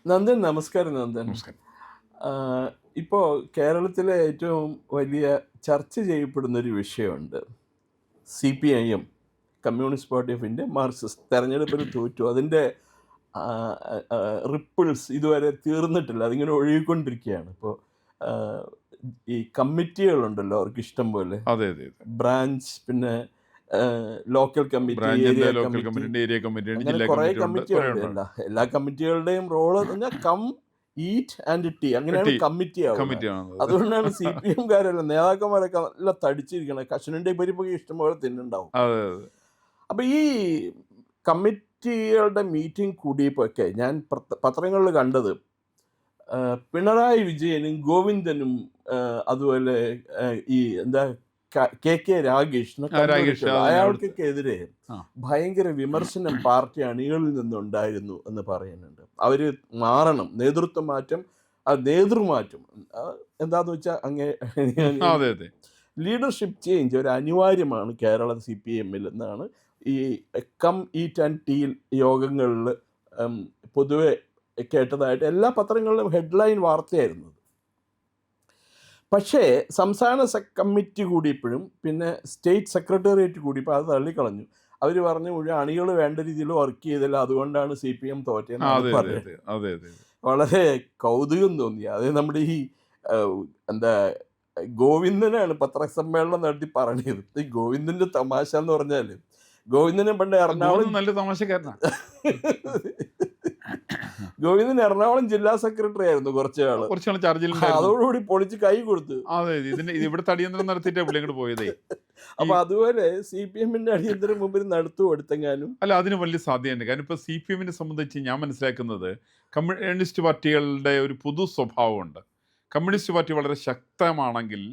നന്ദൻ, നമസ്കാരം നന്ദൻ. നമസ്കാരം. ഇപ്പോൾ കേരളത്തിലെ ഏറ്റവും വലിയ ചർച്ച ചെയ്യപ്പെടുന്നൊരു വിഷയമുണ്ട്. CPIM, communist party of India, Marxist തെരഞ്ഞെടുപ്പിൽ തോറ്റു. അതിൻ്റെ റിപ്പിൾസ് ഇതുവരെ തീർന്നിട്ടില്ല. അതിങ്ങനെ ഒഴുകിക്കൊണ്ടിരിക്കുകയാണ്. ഇപ്പോൾ ഈ കമ്മിറ്റികളുണ്ടല്ലോ അവർക്ക് ഇഷ്ടം പോലെ. അതെ അതെ അതെ. ബ്രാഞ്ച്, പിന്നെ ലോക്കൽ കമ്മിറ്റി, ബ്രാഞ്ച് ഉണ്ട്, ഏരിയ ലോക്കൽ കമ്മിറ്റി, കമ്മിറ്റി ഉണ്ട്, ഏരിയ കമ്മിറ്റി ഉണ്ട്, അങ്ങനെ ജില്ലാ കുറേ കമ്മിറ്റി ഉണ്ട്, കുറേ കമ്മിറ്റികളുണ്ട്. ഉണ്ട്. എല്ലാ കമ്മിറ്റികളുടെയും റോള് എന്ന് പറഞ്ഞാൽ കം, ഈറ്റ് ആൻഡ് ടീ, അങ്ങനെയാണ് കമ്മിറ്റി ആവുന്നത്. കമ്മിറ്റിയാണ്. അതുകൊണ്ടാണ് CPM നേതാക്കന്മാരൊക്കെ നല്ല തടിച്ചിരിക്കണത്. കശുവണ്ടി പരിപ്പൊക്കെ ഇഷ്ടംപോലെ തിന്നുണ്ടാവും. അതെ അതെ. അപ്പം ഈ കമ്മിറ്റികളുടെ മീറ്റിംഗ് കൂടിയപ്പോഴൊക്കെ ഞാൻ പത്രങ്ങളിൽ കണ്ടത് പിണറായി വിജയനും ഗോവിന്ദനും അതുപോലെ ഈ എന്താ KK രാഗേഷ് അയാൾക്കൊക്കെ എതിരെ ഭയങ്കര വിമർശനം പാർട്ടി അണികളിൽ നിന്നുണ്ടായിരുന്നു എന്ന് പറയുന്നുണ്ട്. അവർ മാറണം, നേതൃത്വ മാറ്റം, നേതൃമാറ്റം എന്താന്ന് വെച്ചാൽ അങ്ങനെ ലീഡർഷിപ്പ് ചേഞ്ച് ഒരു അനിവാര്യമാണ് കേരള CPM എന്നാണ് ഈ കം, ഈറ്റ് ആൻഡ് ടീ യോഗങ്ങളിൽ പൊതുവെ കേട്ടതായിട്ട് എല്ലാ പത്രങ്ങളിലും ഹെഡ്ലൈൻ വാർത്തയായിരുന്നു. പക്ഷേ സംസ്ഥാന കമ്മിറ്റി കൂടിയപ്പോഴും പിന്നെ സ്റ്റേറ്റ് സെക്രട്ടേറിയറ്റ് കൂടിയപ്പോൾ അത് തള്ളിക്കളഞ്ഞു. അവർ പറഞ്ഞു മുഴുവൻ അണികൾ വേണ്ട രീതിയിൽ വർക്ക് ചെയ്തില്ല, അതുകൊണ്ടാണ് CPM തോറ്റതെന്ന് പറയുന്നത്. വളരെ കൗതുകം തോന്നി. അത് നമ്മുടെ ഈ എന്താ ഗോവിന്ദനാണ് പത്രസമ്മേളനം നടത്തി പറഞ്ഞത്. ഈ ഗോവിന്ദൻ്റെ തമാശ എന്ന് പറഞ്ഞാൽ, ഗോവിന്ദനെ പണ്ട് എറണാകുളം നല്ല തമാശക്കാരനാണ്. ഗോവിന്ദൻ എറണാകുളം ജില്ലാ സെക്രട്ടറി ആയിരുന്നു കുറച്ചാൾ ചാർജിൽ. അതോടുകൂടി പൊളിച്ച് കൈ കൊടുത്തു. അതെ, ഇവിടുത്തെ അടിയന്തരം നടത്തിയിട്ട് പുള്ളിങ്ങോട്ട് പോയതേ. അപ്പൊ അതുപോലെ CPM-ന്റെ അടിയന്തരം മുമ്പിൽ നടത്തും എടുത്തെങ്ങാനും അല്ല, അതിന് വലിയ സാധ്യതയുണ്ട്. കാരണം ഇപ്പോൾ CPM-നെ സംബന്ധിച്ച് ഞാൻ മനസ്സിലാക്കുന്നത് കമ്മ്യൂണിസ്റ്റ് പാർട്ടികളുടെ ഒരു പൊതു സ്വഭാവമുണ്ട്. കമ്മ്യൂണിസ്റ്റ് പാർട്ടി വളരെ ശക്തമാണെങ്കിൽ,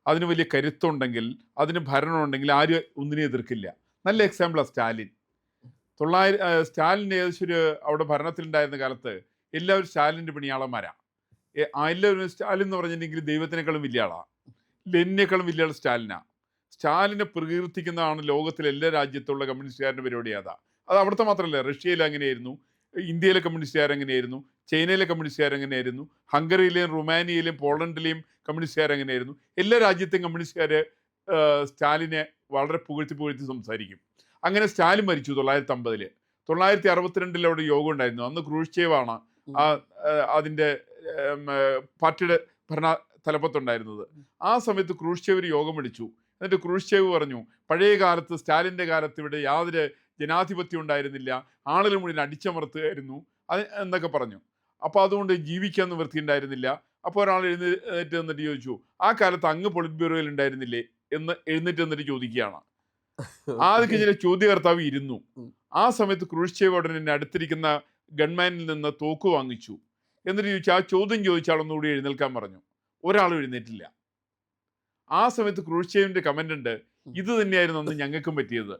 അതിന് വലിയ കരുത്തുണ്ടെങ്കിൽ, അതിന് ഭരണമുണ്ടെങ്കിൽ ആരും ഒന്നിനെ എതിർക്കില്ല. നല്ല എക്സാമ്പിളാണ് സ്റ്റാലിൻ. സ്റ്റാലിൻ ഏകദേശം അവിടെ ഭരണത്തിലുണ്ടായിരുന്ന കാലത്ത് എല്ലാവരും സ്റ്റാലിൻ്റെ പണിയാളന്മാരാണ്. എല്ലാവരും സ്റ്റാലിൻ എന്ന് പറഞ്ഞിട്ടുണ്ടെങ്കിൽ ദൈവത്തിനേക്കാളും വലിയ ആളാണ്, ലെനിനേക്കാളും വലിയ ആൾ സ്റ്റാലിനാണ്. സ്റ്റാലിനെ പ്രകീർത്തിക്കുന്നതാണ് ലോകത്തിലെ എല്ലാ രാജ്യത്തുള്ള കമ്മ്യൂണിസ്റ്റുകാരുടെ പരിപാടി. അത് അവിടുത്തെ മാത്രമല്ല, റഷ്യയിൽ അങ്ങനെയായിരുന്നു, ഇന്ത്യയിലെ കമ്മ്യൂണിസ്റ്റുകാർ എങ്ങനെയായിരുന്നു, ചൈനയിലെ കമ്മ്യൂണിസ്റ്റുകാർ എങ്ങനെയായിരുന്നു, ഹംഗറിയിലെയും റുമാനിയയിലെയും പോളണ്ടിലെയും കമ്മ്യൂണിസ്റ്റുകാർ എങ്ങനെയായിരുന്നു. എല്ലാ രാജ്യത്തെയും കമ്മ്യൂണിസ്റ്റുകാർ സ്റ്റാലിനെ വളരെ പുകഴ്ത്തി സംസാരിക്കും. അങ്ങനെ സ്റ്റാലിൻ മരിച്ചു 1950. 1962 അവിടെ യോഗം ഉണ്ടായിരുന്നു. അന്ന് ക്രൂഷ്ചേവാണ് അതിൻ്റെ പാർട്ടിയുടെ ഭരണ തലപ്പത്തുണ്ടായിരുന്നത്. ആ സമയത്ത് ക്രൂഷ്ചേവ് ഒരു യോഗം വിളിച്ചു. എന്നിട്ട് ക്രൂഷ്ചേവ് പറഞ്ഞു, പഴയ കാലത്ത് സ്റ്റാലിൻ്റെ കാലത്ത് ഇവിടെ യാതൊരു ജനാധിപത്യം ഉണ്ടായിരുന്നില്ല, ആളുകൾ മുഴുവൻ അടിച്ചമർത്തുകയായിരുന്നു എന്നൊക്കെ പറഞ്ഞു. അപ്പോൾ അതുകൊണ്ട് ജീവിക്കാൻ നിവൃത്തി ഉണ്ടായിരുന്നില്ല. അപ്പോൾ ഒരാൾ എഴുന്നേറ്റ് എന്നിട്ട് ചോദിച്ചു, ആ കാലത്ത് അങ്ങ് പൊളിറ്റ് ബ്യൂറോയിൽ ഉണ്ടായിരുന്നില്ലേ എന്ന് എഴുന്നേറ്റ് എന്നിട്ട് ചോദിക്കുകയാണ്. ആദ്യം ചില ചോദ്യകർത്താവ് ഇരുന്നു. ആ സമയത്ത് ക്രൂഷ്ചേവ് ഉടനെ അടുത്തിരിക്കുന്ന ഗൺമാനിൽ നിന്ന് തോക്ക് വാങ്ങിച്ചു. എന്നിട്ട് ചോദിച്ചു, ആ ചോദ്യം ചോദിച്ച ആളൊന്നുകൂടി എഴുന്നേൽക്കാൻ പറഞ്ഞു. ഒരാളും എഴുന്നേറ്റില്ല. ആ സമയത്ത് ക്രൂഷ്ചേവിന്റെ കമന്റ് ഉണ്ട്, ഇത് തന്നെയായിരുന്നു അന്ന് ഞങ്ങൾക്കും പറ്റിയത്.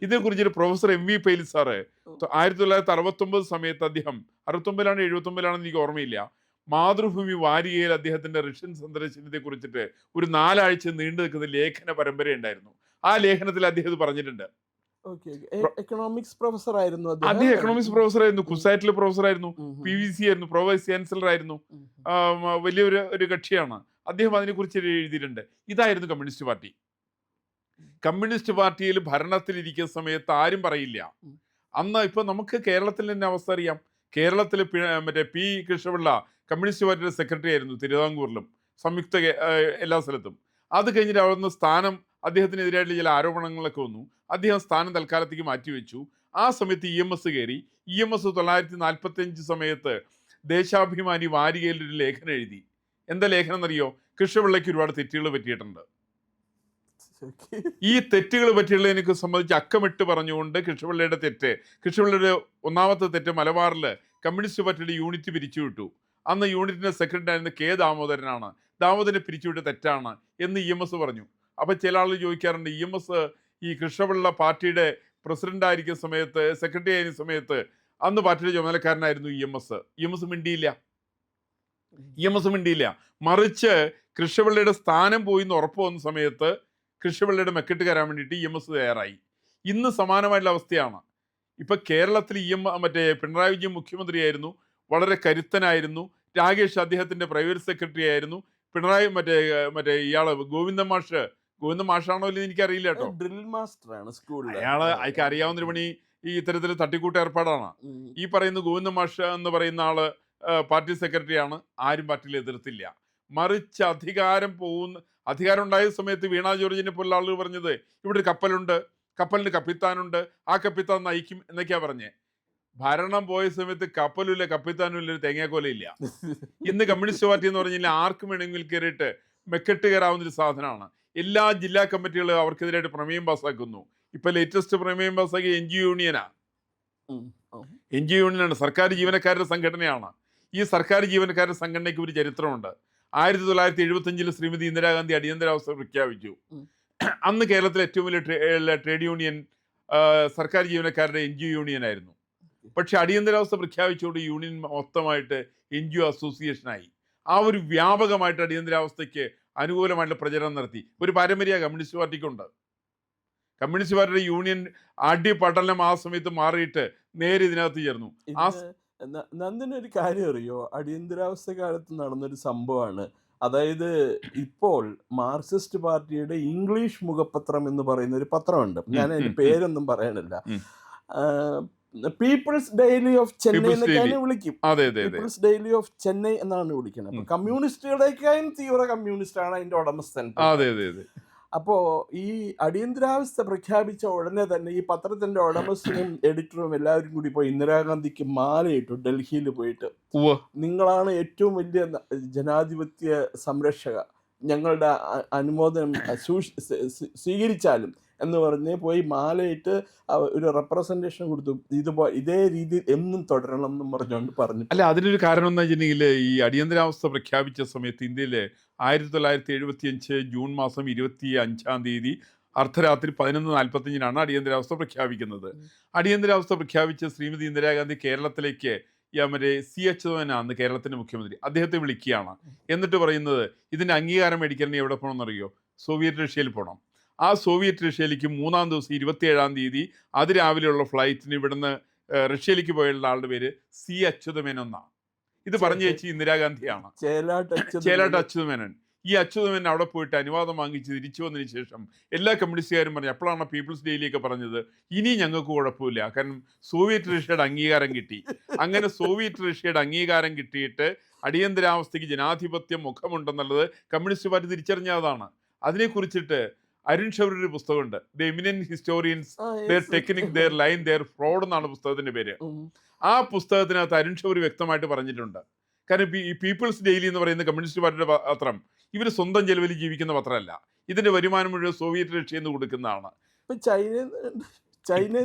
ഇതേക്കുറിച്ചൊരു പ്രൊഫസർ MV പൈൽ സാറ് 1969 സമയത്ത്, അദ്ദേഹം 69 79 എനിക്ക് ഓർമ്മയില്ല, മാതൃഭൂമി വാരികയിൽ അദ്ദേഹത്തിന്റെ റഷ്യൻ സന്ദർശനത്തെ കുറിച്ചിട്ട് ഒരു 4 ആഴ്ച നീണ്ടു നിൽക്കുന്ന ലേഖന പരമ്പര ഉണ്ടായിരുന്നു. ആ ലേഖനത്തിൽ അദ്ദേഹം ഇത് പറഞ്ഞിട്ടുണ്ട്. എക്കണോമിക്സ് പ്രൊഫസർ ആയിരുന്നു അദ്ദേഹം. എക്കണോമിക്സ് പ്രൊഫസർ ആയിരുന്നു, കുസാറ്റിലെ പ്രൊഫസർ ആയിരുന്നു, PVC ആയിരുന്നു, പ്രോ വൈസ് ചാൻസലർ ആയിരുന്നു, വലിയൊരു കക്ഷിയാണ്. അദ്ദേഹം അതിനെക്കുറിച്ച് എഴുതിയിട്ടുണ്ട്. ഇതായിരുന്നു കമ്മ്യൂണിസ്റ്റ് പാർട്ടി. കമ്മ്യൂണിസ്റ്റ് പാർട്ടിയിൽ ഭരണത്തിലിരിക്കുന്ന സമയത്ത് ആരും പറയില്ല. അന്ന് ഇപ്പൊ നമുക്ക് കേരളത്തിൽ തന്നെ അവസ്ഥ അറിയാം. കേരളത്തിൽ P കൃഷ്ണപിള്ള കമ്മ്യൂണിസ്റ്റ് പാർട്ടിയുടെ സെക്രട്ടറി ആയിരുന്നു, തിരുവിതാംകൂറിലും സംയുക്ത എല്ലാ സ്ഥലത്തും. അത് കഴിഞ്ഞിട്ട് അവിടുന്ന് സ്ഥാനം, അദ്ദേഹത്തിനെതിരായിട്ട് ചില ആരോപണങ്ങളൊക്കെ വന്നു. അദ്ദേഹം സ്ഥാനം തൽക്കാലത്തേക്ക് മാറ്റിവെച്ചു. ആ സമയത്ത് EMS കയറി. EMS 1945 സമയത്ത് ദേശാഭിമാനി വാരികയിൽ ഒരു ലേഖനം എഴുതി. എന്താ ലേഖനം എന്നറിയോ? കൃഷ്ണപിള്ളയ്ക്ക് ഒരുപാട് തെറ്റുകൾ പറ്റിയിട്ടുണ്ട്. ഈ തെറ്റുകൾ പറ്റിയുള്ളതിനെ സംബന്ധിച്ച് അക്കമിട്ട് പറഞ്ഞുകൊണ്ട് കൃഷ്ണപിള്ളയുടെ തെറ്റ്, കൃഷ്ണപിള്ളയുടെ ഒന്നാമത്തെ തെറ്റ്, മലബാറിൽ കമ്മ്യൂണിസ്റ്റ് പാർട്ടിയുടെ യൂണിറ്റ് പിരിച്ചുവിട്ടു. അന്ന് യൂണിറ്റിന്റെ സെക്രട്ടറി ആയിരുന്ന K ദാമോദരനാണ്. ദാമോദരനെ പിരിച്ചുവിട്ട് തെറ്റാണ് എന്ന് EMS പറഞ്ഞു. അപ്പൊ ചില ആളുകൾ ചോദിക്കാറുണ്ട്, EMS ഈ കൃഷ്ണപിള്ള പാർട്ടിയുടെ പ്രസിഡന്റ് ആയിരിക്കുന്ന സമയത്ത്, സെക്രട്ടറി ആയിരുന്ന സമയത്ത് അന്ന് പാർട്ടിയുടെ ചുമതലക്കാരനായിരുന്നു EMS മിണ്ടിയില്ല. മറിച്ച് കൃഷ്ണപിള്ളയുടെ സ്ഥാനം പോയി എന്ന് ഉറപ്പ് വന്ന സമയത്ത് കൃഷ്ണപിള്ളയുടെ മെക്കെട്ട് കയറാൻ വേണ്ടിയിട്ട് EMS തയ്യാറായി. ഇന്ന് സമാനമായിട്ടുള്ള അവസ്ഥയാണ്. ഇപ്പൊ കേരളത്തിൽ പിണറായി വിജയൻ മുഖ്യമന്ത്രിയായിരുന്നു. വളരെ കരുത്തനായിരുന്നു. രാകേഷ് അദ്ദേഹത്തിന്റെ പ്രൈവറ്റ് സെക്രട്ടറി ആയിരുന്നു. പിണറായി മറ്റേ ഇയാള് ഗോവിന്ദ മാഷാണോ ഇല്ലെന്ന് എനിക്കറിയില്ല കേട്ടോ. ഡ്രിൽ മാസ്റ്റർ ആണ് സ്കൂളിൽ. അയാൾക്ക് അറിയാവുന്നൊരു പണി ഈ ഇത്തരത്തിൽ തട്ടിക്കൂട്ട് ഏർപ്പാടാണ്. ഈ പറയുന്ന ഗോവിന്ദ മാഷ് എന്ന് പറയുന്ന ആള് പാർട്ടി സെക്രട്ടറിയാണ്. ആരും പാർട്ടിയിൽ എതിർത്തില്ല. മറിച്ച് അധികാരം ഉണ്ടായ സമയത്ത് വീണ ജോർജിനെ പോലുള്ള ആളുകൾ പറഞ്ഞത് ഇവിടെ ഒരു കപ്പലുണ്ട്, കപ്പലിന് കപ്പിത്താനുണ്ട്, ആ കപ്പിത്താൻ നയിക്കും എന്നൊക്കെയാ പറഞ്ഞേ. ഭരണം പോയ സമയത്ത് കപ്പലുമില്ല, കപ്പിത്താനും ഇല്ല, ഒരു തേങ്ങാക്കോലയില്ല. ഇന്ന് കമ്മ്യൂണിസ്റ്റ് പാർട്ടി എന്ന് പറഞ്ഞാൽ ആർക്കും വേണമെങ്കിൽ കയറിയിട്ട് മെക്കെട്ട് കയറാവുന്ന ഒരു സാധനമാണ്. എല്ലാ ജില്ലാ കമ്മിറ്റികളും അവർക്കെതിരായിട്ട് പ്രമേയം പാസ്സാക്കുന്നു. ഇപ്പൊ ലേറ്റസ്റ്റ് പ്രമേയം പാസ്സാക്കിയ NGO യൂണിയനാണ്. സർക്കാർ ജീവനക്കാരുടെ സംഘടനയാണ്. ഈ സർക്കാർ ജീവനക്കാരുടെ സംഘടനയ്ക്ക് ഒരു ചരിത്രമുണ്ട്. 1975 ശ്രീമതി ഇന്ദിരാഗാന്ധി അടിയന്തരാവസ്ഥ പ്രഖ്യാപിച്ചു. അന്ന് കേരളത്തിലെ ഏറ്റവും വലിയ ട്രേഡ് യൂണിയൻ സർക്കാർ ജീവനക്കാരുടെ NGO യൂണിയൻ ആയിരുന്നു. പക്ഷെ അടിയന്തരാവസ്ഥ പ്രഖ്യാപിച്ചുകൊണ്ട് യൂണിയൻ മൊത്തമായിട്ട് NGO അസോസിയേഷനായി. ആ ഒരു വ്യാപകമായിട്ട് അടിയന്തരാവസ്ഥയ്ക്ക് അനുകൂലമായിട്ടുള്ള പ്രചരണം നടത്തി. ഒരു പാരമ്പര്യ കമ്മ്യൂണിസ്റ്റ് പാർട്ടിക്കുണ്ട്. കമ്മ്യൂണിസ്റ്റ് പാർട്ടിയുടെ യൂണിയൻ അടിപടലം ആ സമയത്ത് മാറിയിട്ട് നേരെ ഇതിനകത്ത് ചേർന്നു. നന്ദിനൊരു കാര്യം അറിയോ, അടിയന്തരാവസ്ഥ കാലത്ത് നടന്നൊരു സംഭവമാണ്. അതായത് ഇപ്പോൾ മാർക്സിസ്റ്റ് പാർട്ടിയുടെ ഇംഗ്ലീഷ് മുഖപത്രം എന്ന് പറയുന്ന ഒരു പത്രമുണ്ട്. ഞാൻ അതിന്റെ പേരൊന്നും പറയാനില്ല. പീപ്പിൾസ് ഡെയിലി ഓഫ് ചെന്നൈ എന്നൊക്കെയാണ് വിളിക്കും. പീപ്പിൾസ് ഡെയിലി ഓഫ് ചെന്നൈ എന്നാണ് വിളിക്കുന്നത്. അപ്പൊ കമ്മ്യൂണിസ്റ്റുകളേക്കാളും തീവ്ര കമ്മ്യൂണിസ്റ്റ് ആണ് അതിന്റെ ഉടമസ്ഥൻ. അപ്പോ ഈ അടിയന്തരാവസ്ഥ പ്രഖ്യാപിച്ച ഉടനെ തന്നെ ഈ പത്രത്തിന്റെ ഉടമസ്ഥനും എഡിറ്ററും എല്ലാവരും കൂടി പോയി ഇന്ദിരാഗാന്ധിക്ക് മാലയിട്ടു. ഡൽഹിയിൽ പോയിട്ട്, നിങ്ങളാണ് ഏറ്റവും വലിയ ജനാധിപത്യ സംരക്ഷക, ഞങ്ങളുടെ അനുമോദനം സ്വീകരിച്ചാലും എന്ന് പറഞ്ഞ് പോയി മാലയിട്ട് ഒരു റെപ്രസെന്റേഷൻ കൊടുത്തു. ഇതേ രീതി എന്നും തുടരണം എന്നും പറഞ്ഞുകൊണ്ട് പറഞ്ഞു. അല്ല, അതിനൊരു കാരണം എന്ന് വെച്ചിട്ടുണ്ടെങ്കിൽ ഈ അടിയന്തരാവസ്ഥ പ്രഖ്യാപിച്ച സമയത്ത് ഇന്ത്യയിലെ 1975 ജൂൺ മാസം 25-ാം തീയതി അർദ്ധരാത്രി 11:45 അടിയന്തരാവസ്ഥ പ്രഖ്യാപിക്കുന്നത്. അടിയന്തരാവസ്ഥ പ്രഖ്യാപിച്ച ശ്രീമതി ഇന്ദിരാഗാന്ധി കേരളത്തിലേക്ക് അന്ന് കേരളത്തിന്റെ മുഖ്യമന്ത്രി അദ്ദേഹത്തെ വിളിക്കുകയാണ്. എന്നിട്ട് പറയുന്നത് ഇതിന്റെ അംഗീകാരം മേടിക്കണമെങ്കിൽ എവിടെ പോകണമെന്നറിയോ? സോവിയറ്റ് റഷ്യയിൽ പോകണം. ആ സോവിയറ്റ് റഷ്യയിലേക്ക് 3-ാം ദിവസം 27-ാം തീയതി അതിരാവിലെയുള്ള ഫ്ലൈറ്റിന് ഇവിടുന്ന് റഷ്യയിലേക്ക് പോയുള്ള ആളുടെ പേര് C. അച്യുതമേനോൻ എന്നാണ്. ഇത് പറഞ്ഞു വെച്ച് ഇന്ദിരാഗാന്ധിയാണ്, ചേലാട്ട് അച്യുതമേനോൻ. ഈ അച്യുതമേനോൻ അവിടെ പോയിട്ട് അനുവാദം വാങ്ങിച്ച് തിരിച്ചു വന്നതിന് ശേഷം എല്ലാ കമ്മ്യൂണിസ്റ്റുകാരും പറഞ്ഞു. അപ്പോഴാണ് പീപ്പിൾസ് ഡെയിലിയൊക്കെ പറഞ്ഞത് ഇനി ഞങ്ങൾക്ക് കുഴപ്പമില്ല, കാരണം സോവിയറ്റ് റഷ്യയുടെ അംഗീകാരം കിട്ടി. അങ്ങനെ സോവിയറ്റ് റഷ്യയുടെ അംഗീകാരം കിട്ടിയിട്ട് അടിയന്തരാവസ്ഥയ്ക്ക് ജനാധിപത്യ മുഖമുണ്ടെന്നുള്ളത് കമ്മ്യൂണിസ്റ്റ് പാർട്ടി തിരിച്ചറിഞ്ഞതാണ്. അതിനെക്കുറിച്ചിട്ട് അരുൺ ഷൗറിന്റെ ഒരു പുസ്തകമുണ്ട്, the eminent historians their technique their line their fraud എന്നാണ് പുസ്തകത്തിന്റെ പേര്. ആ പുസ്തകത്തിനകത്ത് അരുൺ ഷൗറി വ്യക്തമായിട്ട് പറഞ്ഞിട്ടുണ്ട്. കാരണം ഈ പീപ്പിൾസ് ഡെയിലി എന്ന് പറയുന്ന കമ്മ്യൂണിസ്റ്റ് പാർട്ടിയുടെ പത്രം ഇവർ സ്വന്തം ചെലവിൽ ജീവിക്കുന്ന പത്രമല്ല. ഇതിന്റെ വരുമാനം മുഴുവൻ സോവിയറ്റ് റഷ്യയിൽ നിന്ന് കൊടുക്കുന്നതാണ്.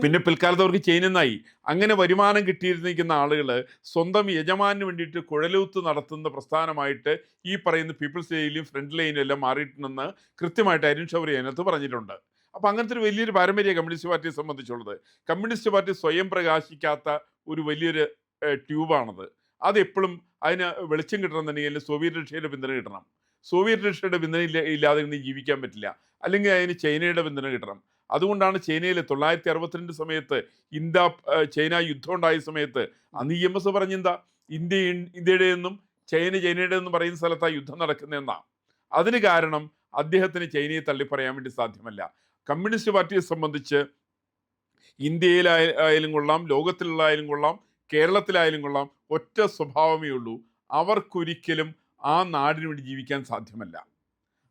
പിന്നെ പിൽക്കാലത്ത് അവർക്ക് ചൈനന്നായി. അങ്ങനെ വരുമാനം കിട്ടിയിരിക്കുന്ന ആളുകൾ സ്വന്തം യജമാനു വേണ്ടിയിട്ട് കുഴലൂത്ത് നടത്തുന്ന പ്രസ്ഥാനമായിട്ട് ഈ പറയുന്ന പീപ്പിൾസ് ഡെയിലിയും ഫ്രണ്ട് ലൈനും എല്ലാം മാറിയിട്ടുണ്ടെന്ന് കൃത്യമായിട്ട് അരുൺ ഷൗറി അതിനകത്ത് പറഞ്ഞിട്ടുണ്ട്. അപ്പം അങ്ങനത്തെ ഒരു വലിയൊരു പാരമ്പര്യ കമ്മ്യൂണിസ്റ്റ് പാർട്ടിയെ സംബന്ധിച്ചുള്ളത്. കമ്മ്യൂണിസ്റ്റ് പാർട്ടി സ്വയം പ്രകാശിക്കാത്ത ഒരു വലിയൊരു ട്യൂബാണത്. അതെപ്പോഴും അതിന് വെളിച്ചം കിട്ടണമെന്നുണ്ടെങ്കിൽ സോവിയറ്റ് റഷ്യയുടെ പിന്തുണ കിട്ടണം. സോവിയറ്റ് റഷ്യയുടെ പിന്തുണ ഇല്ലാതെ ഇന്ന് ജീവിക്കാൻ പറ്റില്ല. അല്ലെങ്കിൽ അതിന് ചൈനയുടെ പിന്തുണ കിട്ടണം. അതുകൊണ്ടാണ് ചൈനയിൽ 1962 സമയത്ത് ചൈന യുദ്ധം ഉണ്ടായ സമയത്ത് അന്ന് EMS പറഞ്ഞെന്താ, ഇന്ത്യയുടെ എന്നും ചൈനയുടെ എന്നും പറയുന്ന സ്ഥലത്താണ് യുദ്ധം നടക്കുന്നതെന്നാ. അതിന് കാരണം അദ്ദേഹത്തിന് ചൈനയെ തള്ളിപ്പറയാൻ വേണ്ടി സാധ്യമല്ല. കമ്മ്യൂണിസ്റ്റ് പാർട്ടിയെ സംബന്ധിച്ച് ഇന്ത്യയിലായാലും കൊള്ളാം, ലോകത്തിലുള്ളായാലും കൊള്ളാം, കേരളത്തിലായാലും കൊള്ളാം, ഒറ്റ സ്വഭാവമേ ഉള്ളൂ. അവർക്കൊരിക്കലും ആ നാടിന് വേണ്ടി ജീവിക്കാൻ സാധ്യമല്ല.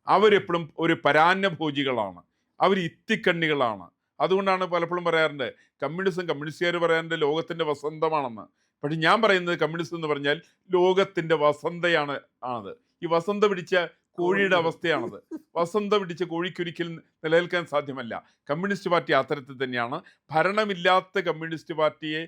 അവരെപ്പോഴും ഒരു പരാന്നഭോജികളാണ്, അവർ ഇത്തിക്കണ്ണികളാണ്. അതുകൊണ്ടാണ് പലപ്പോഴും പറയാറുണ്ട് കമ്മ്യൂണിസ്റ്റുകാർ പറയാറുണ്ട് ലോകത്തിന്റെ വസന്തമാണെന്ന്. പക്ഷെ ഞാൻ പറയുന്നത് കമ്മ്യൂണിസ്റ്റ് എന്ന് പറഞ്ഞാൽ ലോകത്തിന്റെ വസന്തയാണ് ആണത്. ഈ വസന്ത പിടിച്ച കോഴിയുടെ അവസ്ഥയാണത്. വസന്ത പിടിച്ച കോഴിക്കൊരിക്കലും നിലനിൽക്കാൻ സാധ്യമല്ല. കമ്മ്യൂണിസ്റ്റ് പാർട്ടി അത്തരത്തിൽ തന്നെയാണ്. ഭരണമില്ലാത്ത കമ്മ്യൂണിസ്റ്റ് പാർട്ടിയെ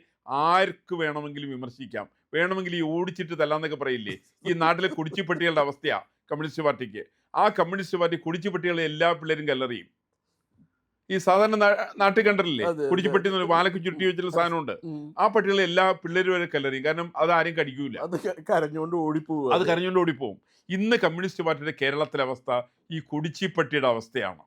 ആർക്ക് വേണമെങ്കിലും വിമർശിക്കാം, വേണമെങ്കിൽ ഈ ഓടിച്ചിട്ട് തല്ലാന്നൊക്കെ പറയില്ലേ, ഈ നാട്ടിലെ കുടിച്ചുപെട്ടികളുടെ അവസ്ഥയാണ് കമ്മ്യൂണിസ്റ്റ് പാർട്ടിക്ക്. ആ കമ്മ്യൂണിസ്റ്റ് പാർട്ടി കുടിച്ചുപെട്ടികളെ എല്ലാ പിള്ളേരും കല്ലെറിയും. ഈ സാധാരണ നാട്ടിൽ കണ്ടല്ലേ കുടിച്ചുപെട്ടി വാലക്ക് ചുരുട്ടി വെച്ചുള്ള സാധനമുണ്ട്. ആ പട്ടികളെ എല്ലാ പിള്ളേരും വരെ കല്ലെറിയും. കാരണം അത് ആരും കടിക്കൂല, അത് കരഞ്ഞുകൊണ്ട് ഓടിപ്പോവും. ഇന്ന് കമ്മ്യൂണിസ്റ്റ് പാർട്ടിയുടെ കേരളത്തിലെ അവസ്ഥ ഈ കുടിച്ചിപ്പട്ടിയുടെ അവസ്ഥയാണ്.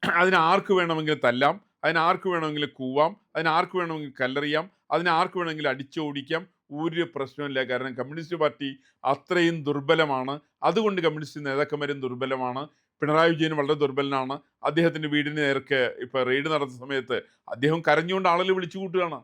അതിനാർക്ക് വേണമെങ്കിലും തല്ലാം, അതിനാർക്ക് വേണമെങ്കിലും കൂവാം, അതിനാർക്ക് വേണമെങ്കിൽ കല്ലെറിയാം, അതിനാർക്ക് വേണമെങ്കിലും അടിച്ചോടിക്കാം. ഒരു പ്രശ്നമില്ല. കാരണം കമ്മ്യൂണിസ്റ്റ് പാർട്ടി അത്രയും ദുർബലമാണ്. അതുകൊണ്ട് കമ്മ്യൂണിസ്റ്റ് നേതാക്കന്മാരും ദുർബലമാണ്. പിണറായി വിജയൻ വളരെ ദുർബലനാണ്. അദ്ദേഹത്തിൻ്റെ വീടിന് നേർക്ക് ഇപ്പോൾ റെയ്ഡ് നടന്ന സമയത്ത് അദ്ദേഹം കരഞ്ഞുകൊണ്ട് ആളുകൾ വിളിച്ചു കൂട്ടുകയാണ്.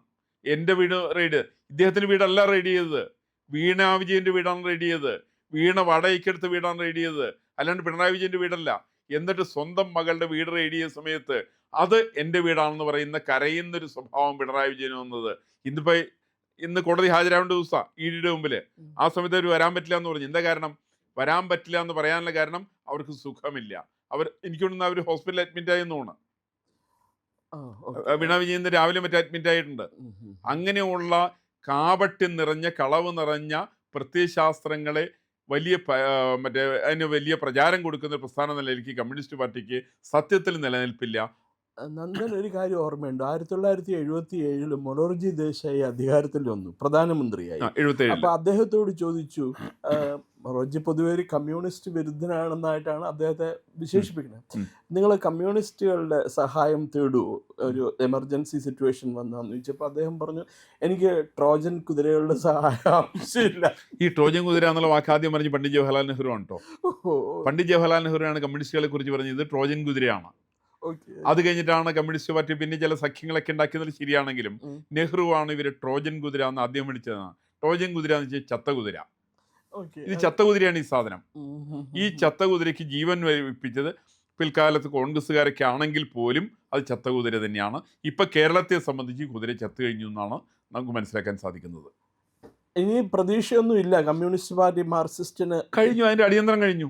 എൻ്റെ വീട് റെയ്ഡ്, ഇദ്ദേഹത്തിൻ്റെ വീടല്ല റെയ്ഡ് ചെയ്തത്, വീണ വിജയൻ്റെ വീടാണ് റെയ്ഡ് ചെയ്തത്, വീണ വാടകയ്ക്കെടുത്ത വീടാണ് റെയ്ഡ് ചെയ്തത്, അല്ലാണ്ട് പിണറായി വിജയൻ്റെ വീടല്ല. എന്നിട്ട് സ്വന്തം മകളുടെ വീട് റെയ്ഡ് ചെയ്ത സമയത്ത് അത് എൻ്റെ വീടാണെന്ന് പറയുന്ന കരയുന്നൊരു സ്വഭാവം പിണറായി വിജയന് വന്നത്. ഇന്ന് കോടതി ഹാജരാവേണ്ട ദിവസമാണ് ഇഡിയുടെ മുമ്പിൽ. ആ സമയത്ത് അവർ വരാൻ പറ്റില്ല എന്ന് പറഞ്ഞു. എന്താ കാരണം? വരാൻ പറ്റില്ല എന്ന് പറയാനുള്ള കാരണം അവർക്ക് സുഖമില്ല. എനിക്ക് തോന്നുന്നു അവർ ഹോസ്പിറ്റലിൽ അഡ്മിറ്റ് ആയെന്ന് തോന്നുന്നു. വീണ വിജയൻ രാവിലെ മറ്റേ അഡ്മിറ്റ് ആയിട്ടുണ്ട്. അങ്ങനെയുള്ള കാപട്യം നിറഞ്ഞ, കളവ് നിറഞ്ഞ പ്രത്യയശാസ്ത്രങ്ങളെ അതിന് വലിയ പ്രചാരം കൊടുക്കുന്ന പ്രസ്ഥാന നിലയിലേക്ക് കമ്മ്യൂണിസ്റ്റ് പാർട്ടിക്ക് സത്യത്തിൽ നിലനിൽപ്പില്ല. നന്ദൻ, ഒരു കാര്യം ഓർമ്മയുണ്ട്, 1977 മൊറാർജി ദേശായി അധികാരത്തിൽ വന്നു, പ്രധാനമന്ത്രിയായി. അപ്പൊ അദ്ദേഹത്തോട് ചോദിച്ചു, മൊറാർജി പൊതുവെ ഒരു കമ്മ്യൂണിസ്റ്റ് വിരുദ്ധനാണെന്നായിട്ടാണ് അദ്ദേഹത്തെ വിശേഷിപ്പിക്കുന്നത്, നിങ്ങൾ കമ്മ്യൂണിസ്റ്റുകളുടെ സഹായം തേടുവോ ഒരു എമർജൻസി സിറ്റുവേഷൻ വന്നാന്ന് ചോദിച്ചപ്പോൾ അദ്ദേഹം പറഞ്ഞു, എനിക്ക് ട്രോജൻ കുതിരകളുടെ സഹായം ആവശ്യമില്ല. ഈ ട്രോജൻ കുതിര എന്നുള്ള വാക്ക് ആദ്യം പറഞ്ഞ് പണ്ഡിറ്റ് ജവഹർലാൽ നെഹ്റു ആണ് കേട്ടോ. പണ്ഡിറ്റ് ജവഹർലാൽ നെഹ്റുവാണ് കമ്മ്യൂണിസ്റ്റുകളെ കുറിച്ച് പറഞ്ഞത് ട്രോജൻ കുതിരയാണ്. അത് കഴിഞ്ഞിട്ടാണ് കമ്മ്യൂണിസ്റ്റ് പാർട്ടി പിന്നെ ചില സഖ്യങ്ങളൊക്കെ ഉണ്ടാക്കുന്നത് ശരിയാണെങ്കിലും നെഹ്റുവാണ് ഇവര് ട്രോജൻ കുതിര എന്ന് ആദ്യം വിളിച്ചതാണ്. ട്രോജൻ കുതിര എന്ന് വെച്ചാൽ ചത്ത കുതിര. ഇത് ചത്ത കുതിരയാണ് ഈ സാധനം. ഈ ചത്ത കുതിരയ്ക്ക് ജീവൻ വെപ്പിച്ചത് പിൽക്കാലത്ത് കോൺഗ്രസ്സുകാരൊക്കെ ആണെങ്കിൽ പോലും അത് ചത്ത കുതിര തന്നെയാണ്. ഇപ്പൊ കേരളത്തെ സംബന്ധിച്ച് കുതിര ചത്തു കഴിഞ്ഞു എന്നാണ് നമുക്ക് മനസ്സിലാക്കാൻ സാധിക്കുന്നത്. ഇനി പ്രതീക്ഷയൊന്നും ഇല്ല കമ്മ്യൂണിസ്റ്റ് പാർട്ടി മാർക്സിസ്റ്റിന്. കഴിഞ്ഞു, അതിന്റെ അടിയന്തരം കഴിഞ്ഞു.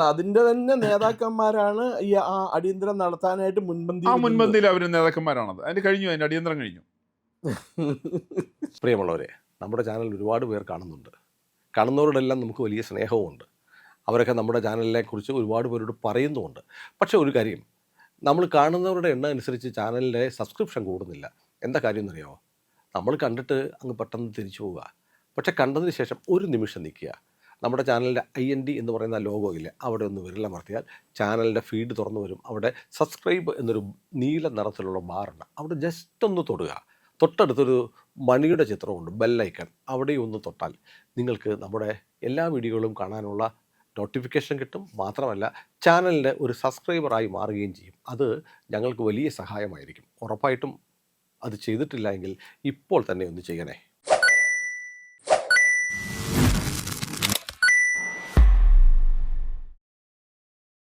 അതിന്റെ തന്നെ നേതാക്കന്മാരാണ് ഈ അടിയന്തരം നടത്താനായിട്ട് മുൻപന്തിയിൽ അവർ നേതാക്കന്മാരാണത്. അതിന്റെ അടിയന്തരം കഴിഞ്ഞു. പ്രിയമുള്ളവരെ, നമ്മുടെ ചാനൽ ഒരുപാട് പേർ കാണുന്നുണ്ട്. കാണുന്നവരോടെല്ലാം നമുക്ക് വലിയ സ്നേഹവുമുണ്ട്. അവരൊക്കെ നമ്മുടെ ചാനലിനെ കുറിച്ച് ഒരുപാട് പേരോട് പറയുന്നുമുണ്ട്. പക്ഷേ ഒരു കാര്യം, നമ്മൾ കാണുന്നവരുടെ എണ്ണം അനുസരിച്ച് ചാനലിൻ്റെ സബ്സ്ക്രിപ്ഷൻ കൂടുന്നില്ല. എന്താ കാര്യം എന്നറിയാമോ? നമ്മൾ കണ്ടിട്ട് അങ്ങ് പെട്ടെന്ന് തിരിച്ചു പോവുക. പക്ഷേ കണ്ടതിന് ശേഷം ഒരു നിമിഷം നിൽക്കുക. നമ്മുടെ ചാനലിൻ്റെ IND എന്ന് പറയുന്ന ലോഗോ ഇല്ലേ, അവിടെ ഒന്ന് വിരലമർത്തിയാൽ ചാനലിൻ്റെ ഫീഡ് തുറന്നു വരും. അവിടെ സബ്സ്ക്രൈബ് എന്നൊരു നീല നിറത്തിലുള്ള ബാറുണ്ട്, അവിടെ ജസ്റ്റ് ഒന്ന് തൊടുക. തൊട്ടടുത്തൊരു മണിയുടെ ചിത്രമുണ്ട്, ബെല്ലൈക്കൺ, അവിടെ ഒന്ന് തൊട്ടാൽ നിങ്ങൾക്ക് നമ്മുടെ എല്ലാ വീഡിയോകളും കാണാനുള്ള നോട്ടിഫിക്കേഷൻ കിട്ടും. മാത്രമല്ല ചാനലിൻ്റെ ഒരു സബ്സ്ക്രൈബറായി മാറുകയും ചെയ്യും. അത് ഞങ്ങൾക്ക് വലിയ സഹായമായിരിക്കും. ഉറപ്പായിട്ടും അത് ചെയ്തിട്ടില്ല എങ്കിൽ ഇപ്പോൾ തന്നെ ഒന്ന് ചെയ്യണേ.